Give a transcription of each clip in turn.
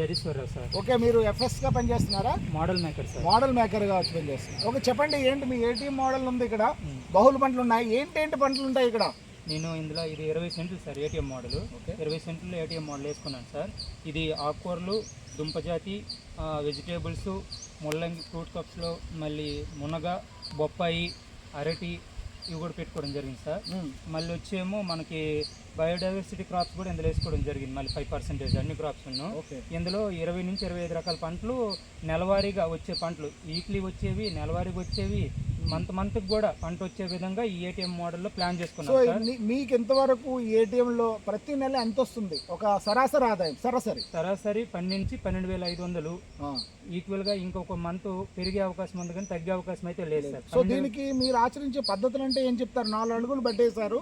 జరీశ్వరరావు sir. Okay, మీరు ఎఫ్ఎస్గా పనిచేస్తున్నారా? Model maker sir. మోడల్ మేకర్గా వచ్చి పనిచేస్తున్నారు. ఓకే, చెప్పండి ఏంటి మీ ఏటీఎం మోడల్ ఉంది ఇక్కడ, బహుళ పంటలు ఉన్నాయి, ఏంటేంటి పంటలు ఉంటాయి ఇక్కడ? నేను ఇందులో ఇది 20 సెంట్లు సార్ ఏటీఎం మోడల్. 20 సెంట్లు ఏటీఎం మోడల్ వేసుకున్నాను సార్. ఇది ఆకుకూరలు, దుంపజాతి, వెజిటేబుల్స్, ముల్లంగి, ఫ్రూట్ కప్స్లో మళ్ళీ మునగ, బొప్పాయి, అరటి ఇవి కూడా పెట్టుకోవడం జరిగింది సార్. మళ్ళీ వచ్చేమో మనకి బయోడైవర్సిటీ క్రాప్స్ కూడా ఇందులో వేసుకోవడం జరిగింది. మళ్ళీ 5% అన్ని క్రాప్స్ ఇందులో 20 నుంచి 25 రకాల పంటలు నెలవారీగా వచ్చే పంటలు, వీక్లీ వచ్చేవి, నెలవారీగా వచ్చేవి, మంత్కి కూడా పంట వచ్చే విధంగా ఈ ఏటీఎం మోడల్లో ప్లాన్ చేసుకున్నాం. సో మీకు ఇంతవరకు ఏటీఎంలో ప్రతి నెల ఎంత వస్తుంది, ఒక సరాసరి ఆదాయం? సరాసరి 12 నుంచి 12,500 ఈక్వల్గా. ఇంకొక మంత్ పెరిగే అవకాశం ఉంది కానీ తగ్గే అవకాశం అయితే లేదు సార్. సో దీనికి మీరు ఆచరించే పద్ధతులు అంటే ఏం చెప్తారు? 4 అడుగులు బెడ్ వేశారు,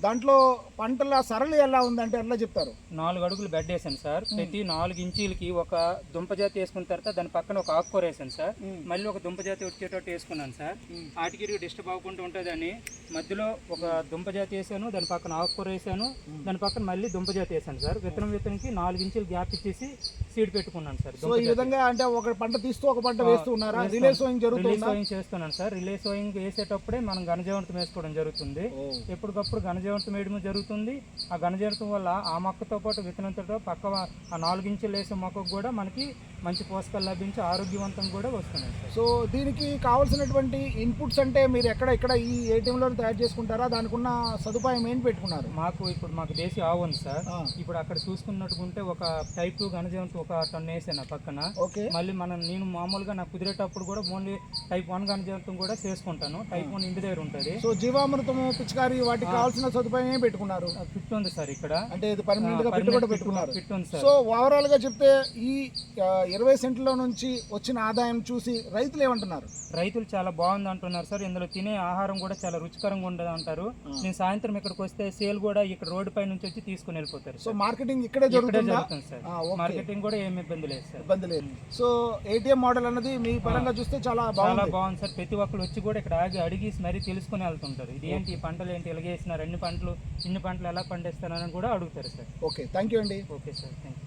దాంట్లో పంటల సరళి ఎలా ఉందంటే ఎట్లా చెప్తారు? 4 అడుగులు బెడ్ వేసాను సార్. ప్రతి 4 ఇంచీలకి ఒక దుంపజాతి వేసుకున్న తర్వాత దాని పక్కన ఒక ఆకుకూర వేసాను సార్. మళ్ళీ ఒక దుంపజాతి వచ్చేటట్టు వేసుకున్నాను సార్. ఆటికి డిస్టర్బ్ అవ్వకుండా ఉంటుందని మధ్యలో ఒక దుంపజాతి వేసాను, దాని పక్కన ఆకుకూర వేసాను, దాని పక్కన మళ్ళీ దుంపజాతి వేసాను సార్. విత్తనంకి 4 ఇంచులు గ్యాప్ ఇచ్చేసి సీడ్ పెట్టుకున్నాను సార్. సో ఈ విధంగా అంటే ఒక పంట తీస్తూ ఒక పంట వేస్తూ ఉన్నారా? రిలే సోయింగ్ జరుగుతుందా? రిలే సోయింగ్ చేస్తున్నాను సార్. రిలే సోయింగ్ వేసేటప్పుడే మనం ఘనజీవనతం వేసుకోవడం జరుగుతుంది. ఎప్పటికప్పుడు ఘనజీవనతం వేయడం జరుగుతుంది. ఆ ఘనజీవనతం వల్ల ఆ మొక్కతో పాటు విత్తనంతో పక్క ఆ 4 ఇంచులు వేసే మొక్కకు కూడా మనకి మంచి పోషకాలు లభించి ఆరోగ్యవంతం కూడా వస్తున్నాయి సార్. సో దీనికి కావాల్సినటువంటి ఇన్పుట్స్ అంటే మీరు ఇక్కడ ఈ ఏటీఎంలో తయారు చేసుకుంటారా? దానికి ఉన్న సదుపాయం ఏంటి పెట్టుకున్నారు? మాకు దేశీ ఆవు ఉంది సార్. ఇప్పుడు అక్కడ చూసుకున్నట్టుకుంటే ఒక టైప్ 2 ఘనజీవనతం ఒక టన్ వేసాను పక్కన. మళ్ళీ నేను మామూలుగా నాకు కుదిరేటప్పుడు కూడా ఓన్లీ టైప్ 1 ఘనజీవనతం కూడా చేసుకుంటాను. టైప్ 1 ఇంటి దగ్గర ఉంటుంది. సో జీవామృతము, పిచికారి వాటికి కావాల్సిన సదుపాయం ఏం పెట్టుకున్నారు? ఫిట్ ఉంది సార్ ఇక్కడ. అంటే ఇది పర్మనెంట్ గా పెట్టుకున్నారు. ఫిట్ ఉంది సార్. సో ఓవరాల్ గా చెప్తే ఈ 20 సెంట్ల నుంచి వచ్చిన ఆదాయం చూసి రైతులు ఏమంటున్నారు? రైతులు చాలా బాగుంది అంటున్నారు సార్. ఇందులో తినే ఆహారం కూడా చాలా రుచికరంగా ఉండదు అంటారు. నేను సాయంత్రం ఇక్కడికి వస్తే సేల్ కూడా ఇక్కడ రోడ్డు పై నుంచి వచ్చి తీసుకుని వెళ్ళిపోతారు. సో మార్కెటింగ్ ఇక్కడే జరుగుతుంది సార్. మార్కెటింగ్ కూడా ఏమి ఇబ్బంది లేదు సార్. ఇబ్బంది లేదు. సో ఏటీఎం మోడల్ అన్నది మీ పరంగా చూస్తే చాలా బాగుంది సార్. ప్రతి ఒక్కరు వచ్చి కూడా ఇక్కడ అడిగి మరీ తెలుసుకుని వెళ్తుంటారు. ఇది ఏంటి, ఈ పంటలు ఏంటి, ఎలాగేస్తున్నారు, ఇన్ని పంటలు ఎలా పండిస్తున్నారని కూడా అడుగుతారు సార్. ఓకే, థ్యాంక్ యూ అండి. Okay sir, thank you.